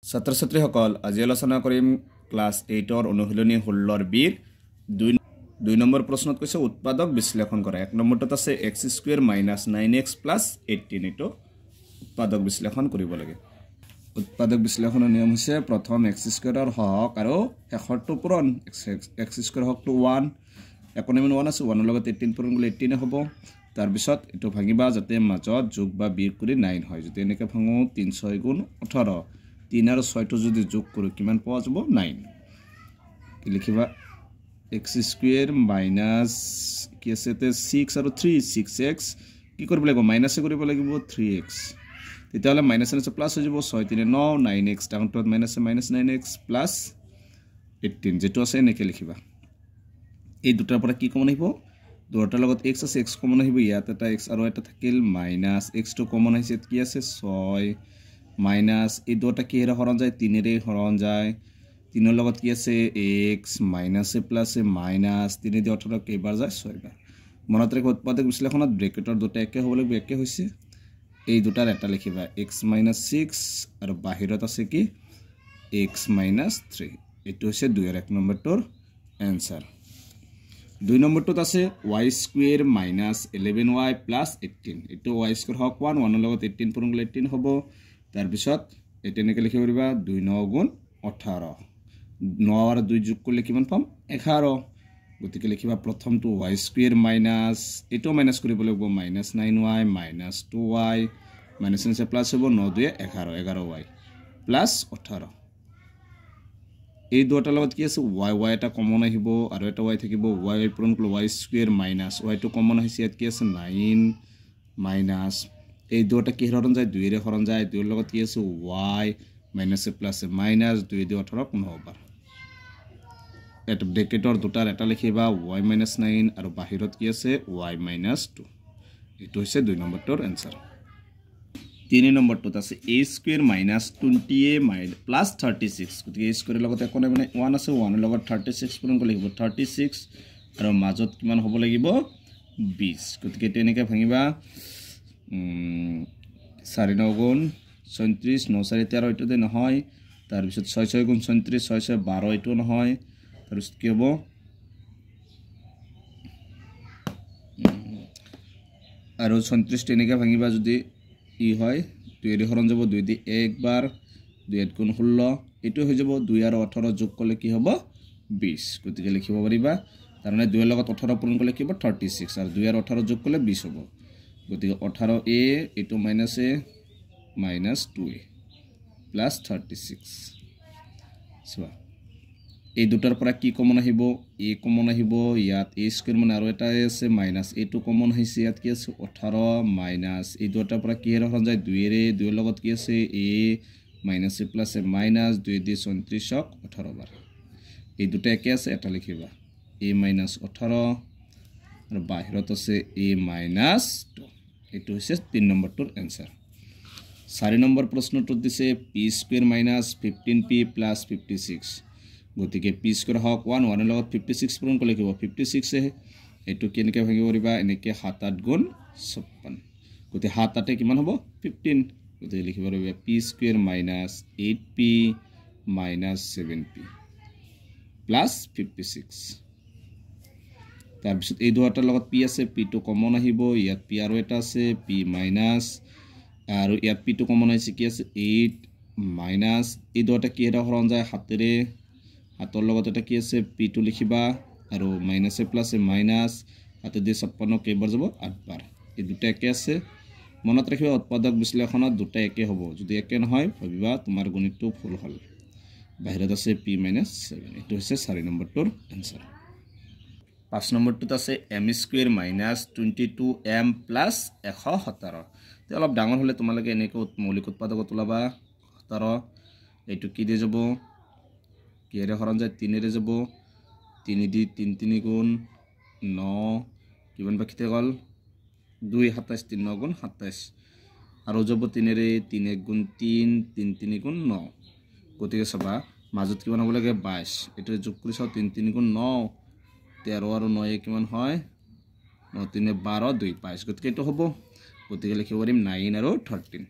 ছাত্ৰ ছাত্ৰীসকল আজি আলোচনা কৰিম ক্লাছ 8ৰ অনুশীলনী 16ৰ বিৰ 2 নম্বৰ প্ৰশ্নত কৈছে উৎপাদক বিশ্লেষণ কৰা। 1 নম্বৰটোত আছে x² - 9x + 18 এটো উৎপাদক বিশ্লেষণ কৰিব লাগে। উৎপাদক বিশ্লেষণৰ নিয়ম হৈছে প্ৰথম x² ৰ হৰক আৰু শেষৰটো পূৰণ। x² হৰকটো 1 একোনেমিন 1 আছে 1 ৰ লগত 18 পূৰণ কৰিলে 18 হ'ব। তাৰ পিছত এটো ভাঙিবা যাতে মাজত যোগ বা বিয়োগ কৰি 9 হয়। যদি এনেকৈ ভাঙো 3 6 * 18 3 আৰু 6 টো যদি যোগ কৰো কিমান পোৱা যাব 9 কি লিখিবা x² মাইনাস কি আছে তে 6 আৰু 3 6x কি কৰিব লাগিব মাইনাস কৰিব লাগিব 3x তেতিয়ালে মাইনাস আছে প্লাস হৈ যাব 6 3 9 9x ডাউনটোত মাইনাস 9x প্লাস 18 যেটো আছে এনেকৈ লিখিবা। এই দুটাৰ পৰা কি কমন আহিব দুটাৰ লগত x আছে x কমন আহিব ইয়াত এটা x আৰু এটা থাকিল মাইনাস x টো কমন আহিছে কি আছে 6 মাইনাস এই দুটা কি এর হরণ যায় 3 এর হরণ যায় 3 এর লগত কি আছে x মাইনাস এ প্লাস এ মাইনাস 3 দিয়ে 18 কেইবার যায় 6 বার। মনত রাখো উৎপাদক বিশ্লেষণত ব্ৰ্যাকেটৰ দুটা একে হ'ব লাগিব একে হৈছে এই দুটাৰ এটা লিখিবা x - 6 আৰু বাহিৰত আছে কি x - 3 এটো হৈছে 2 এৰ 1 নম্বৰটোৰ आंसर। 2 নম্বৰটোত আছে y² - 11y + 18 এটো y² হক 1 1 ৰ লগত 18 পূৰণ কৰিলে 18 হ'ব। তাৰ পিছত এটা এনেকৈ লিখিব পাৰিবা 2 9 * 18 9 আৰু 2 যোগ কৰিলে কিমান পাম 11 গতিকে লিখিবা প্ৰথমটো y² মাইনাস এটো মাইনাস কৰিব লাগিব -9y - 2y মাইনাস আছে প্লাস হ'ব 9 2 11 11y প্লাস 18 এই দুটাৰ লগত কি আছে y এটা কমন আহিব আৰু এটা y থাকিব y পূৰণ কৰিলে y² মাইনাস y টো কমন আহিছে ইয়াত কি আছে 9 মাইনাস এই দুটা কি হৰণ যায় 2 এৰ হৰণ যায় 2 এর লগত কি আছে y মাইনাস এ প্লাস এ মাইনাস 2 দিয়ে 18 9 বার। এটা ব্ৰ্যাকেটৰ দুটাৰ এটা লিখিবা y - 9 আৰু বাহিৰত কি আছে y - 2 এটো হৈছে 2 নম্বৰটোৰ आंसर। 3 নম্বৰটোত আছে a² - 20a + 36 গতিকে a² এর লগত একো নাই মানে 1 আছে 1 এর লগত 36 পূৰণ কৰিব লাগিব 36 আৰু মাজত কিমান হ'ব লাগিব 20 গতিকে এটা এনেকৈ ভাঙিবা 4 9 * 37 9 4 13 এটো দে নহয় তাৰ পিছত 6 6 * 37 6 6 12 এটো নহয় তাৰ পিছত কি হ'ব আৰু 37 এনেকৈ ভাঙিবা যদি ই হয় 2 এৰ হৰণ যাব 2 দি 1 বাৰ 2 8 * 16 এটো হৈ যাব 2 আৰু 18 যোগ কৰিলে কি হ'ব 20 গতিকে লিখিব পাৰিবা তাৰমানে 2 এৰ লগত 18 পূৰণ কৰিলে কি হ'ব 36 আৰু 2 আৰু 18 যোগ কৰিলে 20 হ'ব গতিকে 18a এটো minus a minus 2a plus 36 সবা এই দুটাৰ পৰা কি কমন আহিব a কমন আহিব ইয়াত a² মানে আৰু এটা আছে মাইনাস a টো কমন আহিছে ইয়াত কি আছে 18 মাইনাস এই দুটাৰ পৰা কি হৰণ যায় 2 এর 2 এর লগত কি আছে a minus a plus a minus 2 দিয়ে 34 18 বার এই দুটা একে আছে এটা লিখিবা a - 18 আৰু বাহিৰত আছে a - 2 এটো হৈছে 3 নম্বৰটোৰ आंसर। 4 নম্বৰ প্ৰশ্নটোত দিছে p² - 15p + 56 গতিকে p² হক 1 1 এর লগত 56 পূৰণ কৰিলে কি হ'ব 56 এটো কেনেকৈ ভাঙিব পাৰিবা এনেকৈ 7 8 * 56 গতিকে 7 8 কিমান হ'ব 15 গতিকে লিখিব পাৰিবা p² - 8p - 7p + 56 তাৰপিছত এই দুটাৰ লগত p আছে p টো কমন আহিব ইয়াত p আৰু এটা আছে p মাইনাস আৰু ইয়াত p টো কমন আহিছে কি আছে 8 মাইনাস এই দুটা কি এৰ হৰণ যায় 7 এৰে 7 ৰ লগত এটা কি আছে p টো লিখিবা আৰু মাইনাস এ প্লাস এ মাইনাস 7 দিয়ে 56 কেইবাৰ যাব 8 বাৰ এই দুটা একে আছে মনত ৰাখিবা উৎপাদক বিশ্লেষণত দুটা একে হ'ব যদি একে নহয় ভাবিবা তোমাৰ গণিতটো ভুল হ'ল বাহিৰত আছে p - 7 এটো হৈছে 4 নম্বৰটোৰ आंसर। 5 নম্বৰটোত আছে m² - 22m + 117 তে অলপ ডাঙৰ হলে তোমালোকে এনেকৈ মৌলিক উৎপাদকত ওলাবা 17 এইটো কি দিয়ে যাব কি এর হৰণ যায় 3 এৰে যাব 3 দি 3 3 * 9 কিমান বাকিতে গল 2 27 3 9 * 27 আৰু যাব 3 এৰে 3 1 * 3 3 3 * 9 গতিকে সবা মাজত কিমান হ'ব লাগে 22 এটো যোগ কৰি চাও 3 3 * 9 13 আৰু 9 কিমান হয় 9 3 12 2 22 গতিকে এটো হ'ব গতিকে লিখিব পাৰিম 9 আৰু 13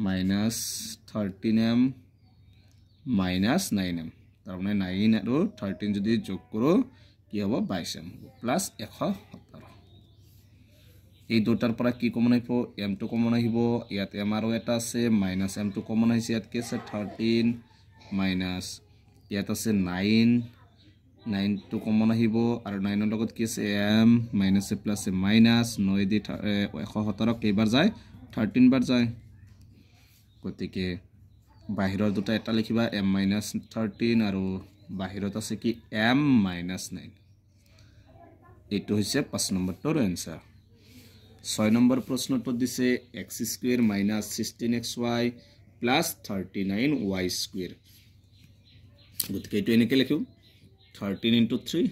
minus 13m minus 9m তাৰ মানে 9 আৰু 13 যদি যোগ কৰো কি হ'ব 22m প্লাস 117 এই দুটাৰ পৰা কি কমন আহিব m2 কমন আহিব ইয়াত m আৰু এটা আছে minus m2 কমন আহিছে ইয়াত কি আছে 13 minus ইয়াত আছে 9 to কমন আহিব আৰু 9 ৰ লগত কি আছে m minus a plus a minus 9 দি 117 কেইবাৰ যায় 13 বাৰ যায় গতিকে বাহিৰৰ দুটা এটা লিখিবা m minus 13 আৰু বাহিৰত আছে কি m minus 9 এইটো হৈছে 5 নম্বৰটোৰ आंसर 6 নম্বৰ প্ৰশ্নটো দিছে x square minus 16xy plus 39y square গতিকে এইটো এনেকৈ লিখো 13 into 3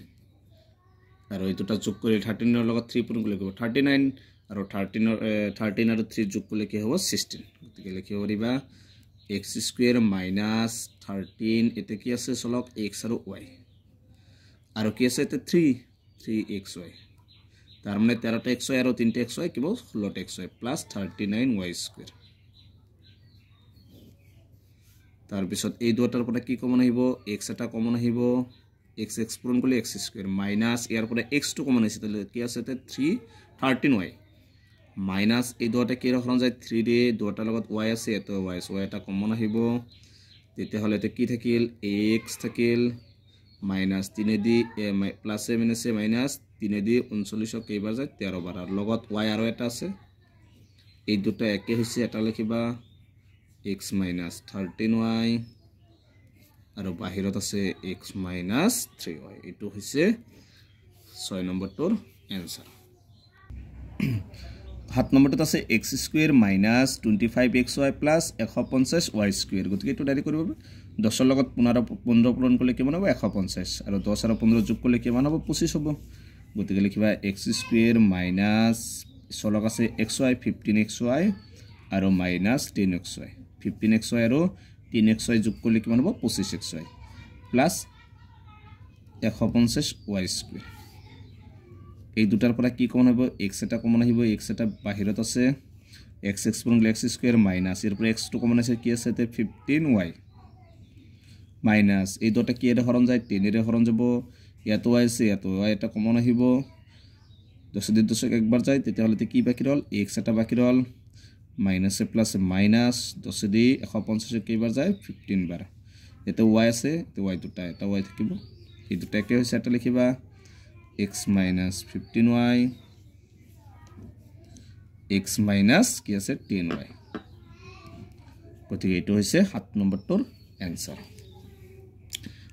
আৰু এইটোটা যোগ কৰি 13 ৰ লগত 3 পূৰণ কৰিব 39 আৰু 13 আৰু 3 যোগ কৰিলে কি হ'ব 16 গতিকে লিখিব পাৰিবা x square minus 13 এতে কি আছে চলক x আৰু y আৰু কি আছে এতে 3xy তাৰ মানে 13টা xy আৰু 3টা xy কিব 16টা xy plus 39y square তাৰ পিছত এই দুটাৰ পৰা কি কমন আহিব x এটা কমন আহিব x পূৰণ কৰিলে x square minus ইয়াৰ পৰা x টো কমন আছে তাহলে কি আছে তে 13y minus এই দুটা কি ৰখৰন যায় 3 ৰে দুটাৰ লগত y আছে এটো y so এটা কমন আহিব তেতিয়া হলে তে কি থাকিল x থাকিল minus 3 the plus a minus a minus 3 দি 39 কেইবাৰ যায় 13 বাৰ আৰু লগত y আৰু এটা আছে এই দুটা একে হৈছে এটা লিখিবা x minus 13y আৰু বাহিৰত আছে x minus 3y এটো হৈছে 6 নম্বৰটোৰ आंसर 7 নম্বৰটো আছে x square minus 25xy plus 150y square গতিকে এটো ডাইৰেক্ট কৰিব 10 ৰ লগত 15 পূৰণ কৰিলে কিমান হ'ব 150 আৰু 10 আৰু 15 যোগ কৰিলে কিমান হ'ব 25 হ'ব গতিকে লিখিবা x square minus চলক আছে xy 15xy আৰু minus 10xy 15xy আৰু 3xy যোগ কৰিলে কিমান হ'ব 25xy প্লাস 150y square এই দুটাৰ পৰা কি কমন হ'ব x এটা কমন আহিব x এটা বাহিৰত আছে x পূৰণ কৰিলে x square minus এৰ পৰা x টো কমন আছে কি আছে তে 15y minus এই দুটা কি এৰে হৰণ যায় 10 এৰে হৰণ যাব ইয়াতো y আছে ইয়াতো y এটা কমন আহিব 10 দি 10 একবাৰ যায় তেতিয়া হলে কি বাকি ৰল x এটা বাকি ৰল minus a plus a minus 10 দি 150 কেইবাৰ যায় 15 বাৰ এতে y আছে তে y দুটা এটা y থাকিব এই দুটা কি হৈছে এটা লিখিবা x minus 15y x minus কি আছে 10y গতিকে এটো হৈছে 7 নম্বৰটোৰ आंसर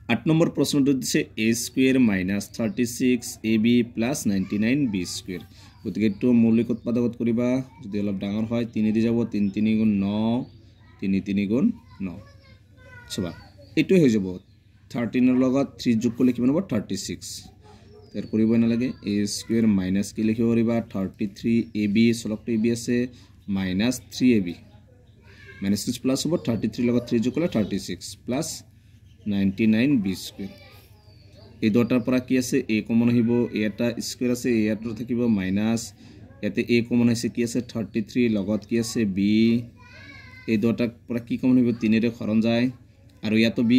8 নম্বৰ প্ৰশ্নটো দিছে a square minus 36ab plus 99b square গতিকে এটো মৌলিক উৎপাদকত কৰিবা যদি অলপ ডাঙৰ হয় 3 দি যাব 3 3 গুণ 9 3 3 গুণ 9 সবা এটো হৈ যাব 13 ৰ লগত 3 যোগ কৰিলে কিমান হ'ব 36 तर কৰিব নালাগে a square minus কি লিখিব পাৰিবা 33ab চলকটো ab আছে minus 3ab minus 6 plus হ'ব 33 লগত 3 যোগ কৰিলে 36 plus 99b square এই দুটাৰ পৰা কি আছে a কমন আহিব এটা স্কয়াৰ আছে ইয়াটো থাকিব মাইনাস এতে a কমন আছে কি আছে 33 লগত কি আছে b এই দুটাৰ পৰা কি কমন আহিব 3 ৰে হৰণ যায় আৰু ইয়াতো b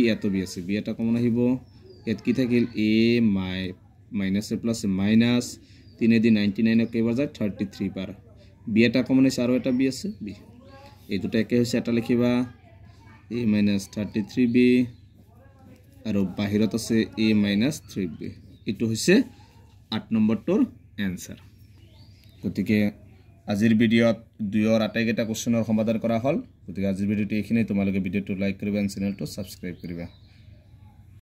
আছে b এটা কমন আহিব এত কি থাকিল a minus a plus a minus 3 দি 99 কেইবাৰ যায় 33 বাৰ b এটা কমন আছে আৰু এটা b আছে b এই দুটা একে হৈছে এটা লিখিবা a minus 33b আৰু বাহিৰত আছে a minus 3b এটো হৈছে 8 নম্বৰটোৰ आंसर গতিকে আজিৰ ভিডিঅত দুয়ৰ আটাইকেইটা কোৱেশ্চনৰ সমাধান কৰা হল গতিকে আজিৰ ভিডিঅটো এইখিনি তোমালোকে ভিডিঅটো লাইক কৰিবা আৰু চেনেলটো সাবস্ক্ৰাইব কৰিবা